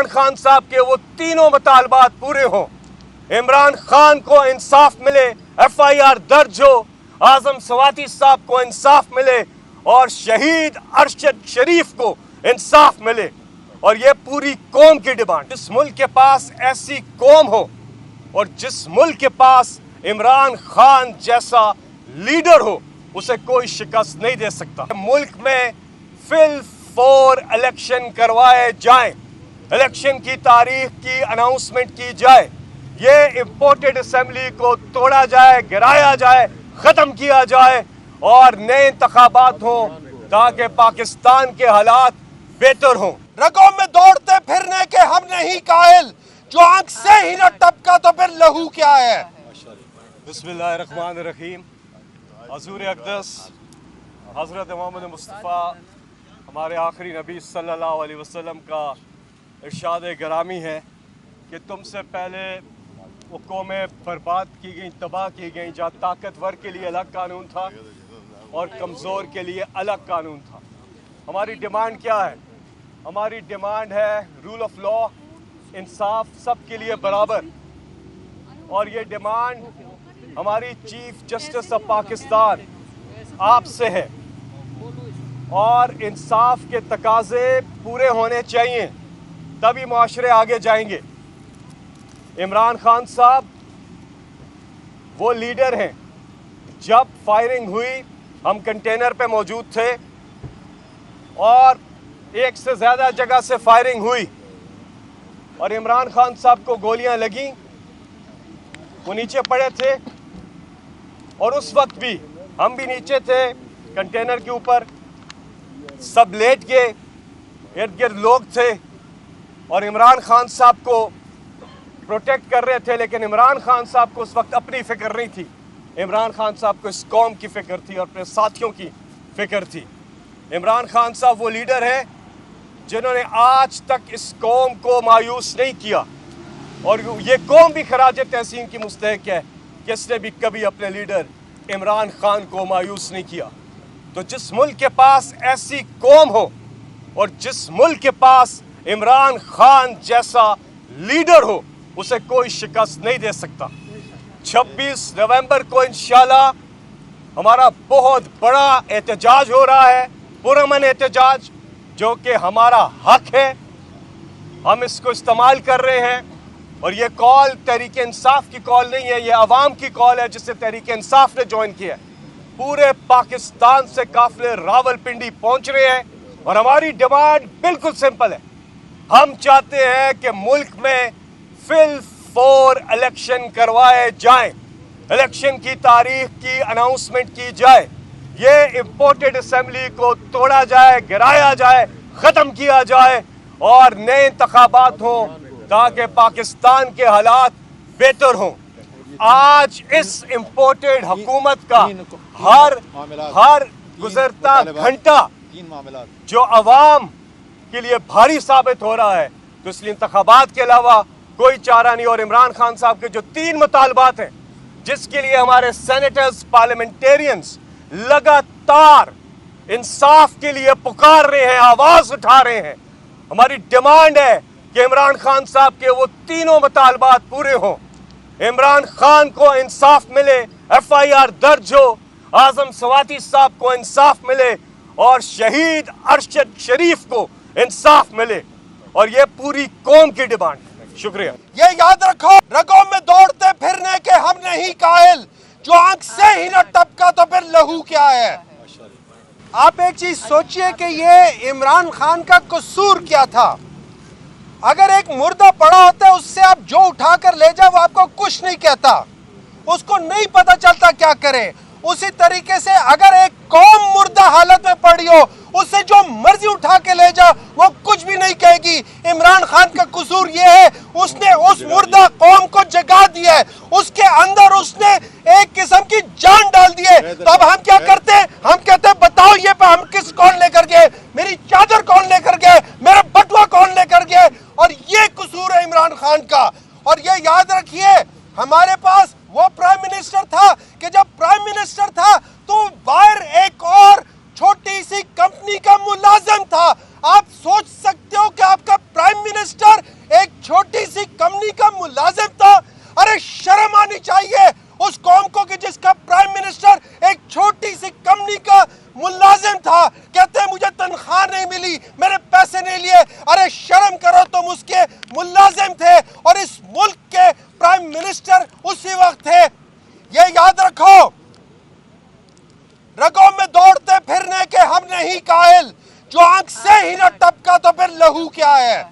इमरान खान साहब के वो तीनों मुतालबात पूरे हों, इमरान खान को इंसाफ मिले, FIR दर्ज हो, आजम सवाती साहब को इंसाफ मिले और शहीद अरशद शरीफ को इंसाफ मिले। और ये पूरी कौम की डिमांड। जिस मुल्क के पास ऐसी कौम हो और जिस मुल्क के पास इमरान खान जैसा लीडर हो, उसे कोई शिकस्त नहीं दे सकता। मुल्क में फिल फॉर इलेक्शन करवाए जाएं, इलेक्शन की तारीख की अनाउंसमेंट की जाए, ये इंपोर्टेड असेंबली को तोड़ा जाए, गिराया जाए, खत्म किया जाए और नए इंतखाबात हों ताकि पाकिस्तान के हालात बेहतर हों। रगों में दौड़ते फिरने के हम नहीं कायल, जो आंख से ही न टपका तो फिर लहू क्या है। बिस्मिल्लाहिर्रहमानिर्रहीम। हज़ूर अक़दस हज़रत मोहम्मद मुस्तफ़ा हमारे आखिरी नबी सल्लल्लाहु अलैहि वसल्लम का इरशाद गिरामी है कि तुमसे पहले वो कौमें बर्बाद की गई, तबाह की गई, जहाँ ताकतवर के लिए अलग कानून था और कमज़ोर के लिए अलग कानून था। हमारी डिमांड क्या है? हमारी डिमांड है रूल ऑफ लॉ, इंसाफ, सब के लिए बराबर। और ये डिमांड हमारी चीफ जस्टिस ऑफ पाकिस्तान आपसे है और इंसाफ के तकाजे पूरे होने चाहिए, तभी मुआशरे आगे जाएंगे। इमरान खान साहब वो लीडर हैं, जब फायरिंग हुई हम कंटेनर पे मौजूद थे और एक से ज़्यादा जगह से फायरिंग हुई और इमरान खान साहब को गोलियां लगी, वो नीचे पड़े थे और उस वक्त भी हम भी नीचे थे कंटेनर के ऊपर, सब लेट के इर्द गिर्द लोग थे और इमरान खान साहब को प्रोटेक्ट कर रहे थे। लेकिन इमरान खान साहब को उस वक्त अपनी फिक्र नहीं थी, इमरान खान साहब को इस कौम की फिक्र थी और अपने साथियों की फिक्र थी। इमरान खान साहब वो लीडर हैं जिन्होंने आज तक इस कौम को मायूस नहीं किया और ये कौम भी खराज तहसीन की मुस्तहिक है कि इसने भी कभी अपने लीडर इमरान खान को मायूस नहीं किया। तो जिस मुल्क के पास ऐसी कौम हो और जिस मुल्क के पास इमरान खान जैसा लीडर हो, उसे कोई शिकस्त नहीं दे सकता। 26 नवंबर को इंशाल्लाह हमारा बहुत बड़ा एहतजाज हो रहा है, पुरअमन एहतजाज, जो कि हमारा हक है, हम इसको इस्तेमाल कर रहे हैं। और ये कॉल तहरीक इंसाफ की कॉल नहीं है, ये अवाम की कॉल है जिसे तहरीक इंसाफ ने ज्वाइन किया है। पूरे पाकिस्तान से काफिले रावलपिंडी पहुंच रहे हैं और हमारी डिमांड बिल्कुल सिंपल है। हम चाहते हैं कि मुल्क में फिल फॉर इलेक्शन करवाए जाएं, इलेक्शन की तारीख की अनाउंसमेंट की जाए, ये इंपोर्टेड असेंबली को तोड़ा जाए, गिराया जाए, खत्म किया जाए और नए इंतखाबात हों ताकि पाकिस्तान के हालात बेहतर हों। आज इस इंपोर्टेड हुकूमत का हर गुजरता घंटा जो अवाम के लिए भारी साबित हो रहा है, तो इसलिए इंतखाबात के अलावा कोई चारा नहीं। और इमरान खान साहब के जो 3 मुतालबात हैं, जिसके लिए हमारे सेनेटर्स, पार्लियामेंटेरियंस लगातार इंसाफ के लिए पुकार रहे हैं, आवाज उठा रहे हैं, हमारी डिमांड है कि इमरान खान साहब के वो तीनों मुतालबात पूरे हों, इमरान खान को इंसाफ मिले, FIR दर्ज हो, आजम सवाती साहब को इंसाफ मिले और शहीद अरशद शरीफ को इंसाफ मिले। और ये पूरी कौम की डिमांड है। शुक्रिया। ये याद रखो, रगों में दौड़ते फिरने के हम नहीं कायल, जो आंख से ही न टपका तो फिर लहू क्या है। आप एक चीज सोचिए कि ये इमरान खान का कसूर क्या था। अगर एक मुर्दा पड़ा होता है, उससे आप जो उठाकर ले जाओ वो आपको कुछ नहीं कहता, उसको नहीं पता चलता क्या करे। उसी तरीके से अगर एक कौम मुर्दा हालत में पड़ी हो, उससे जो मर्जी उठा के ले जाओ वो कुछ भी नहीं कहेगी। इमरान खान का कसूर ये है, उसने उस मुर्दा कौम को जगा दिया है, उसके अंदर उसने एक किस्म की जान डाल दी है। तो अब हम क्या करते हैं? हम कहते हैं बताओ ये पे हम किस कौन लेकर गए, मेरी चादर कौन लेकर गए, मेरा बटुआ कौन लेकर गए। और ये कसूर है इमरान खान का। और ये याद रखिए, हमारे पास वो प्राइम मिनिस्टर था कि जब प्राइम मिनिस्टर था तो बाहर एक और छोटी सी कंपनी का मुलाजिम था। आप सोच सकते हो कि आपका प्राइम मिनिस्टर چھوٹی سی کمپنی کا ملازم تھا. ارے شرم آنی چاہیے اس قوم کو کہ جس کا پرائم منسٹر ایک چھوٹی سی کمپنی کا ملازم تھا. کہتے ہیں مجھے تنخواہ نہیں ملی, میرے پیسے نہیں لیے. ارے شرم کرو, تم اس کے ملازم تھے اور اس ملک کے پرائم منسٹر اسی وقت تھے. یہ یاد رکھو, رگوں میں دوڑتے پھرنے کے ہم نہیں قائل, جو آنکھ سے ہی نہ ٹپکا تو پھر لہو کیا ہے.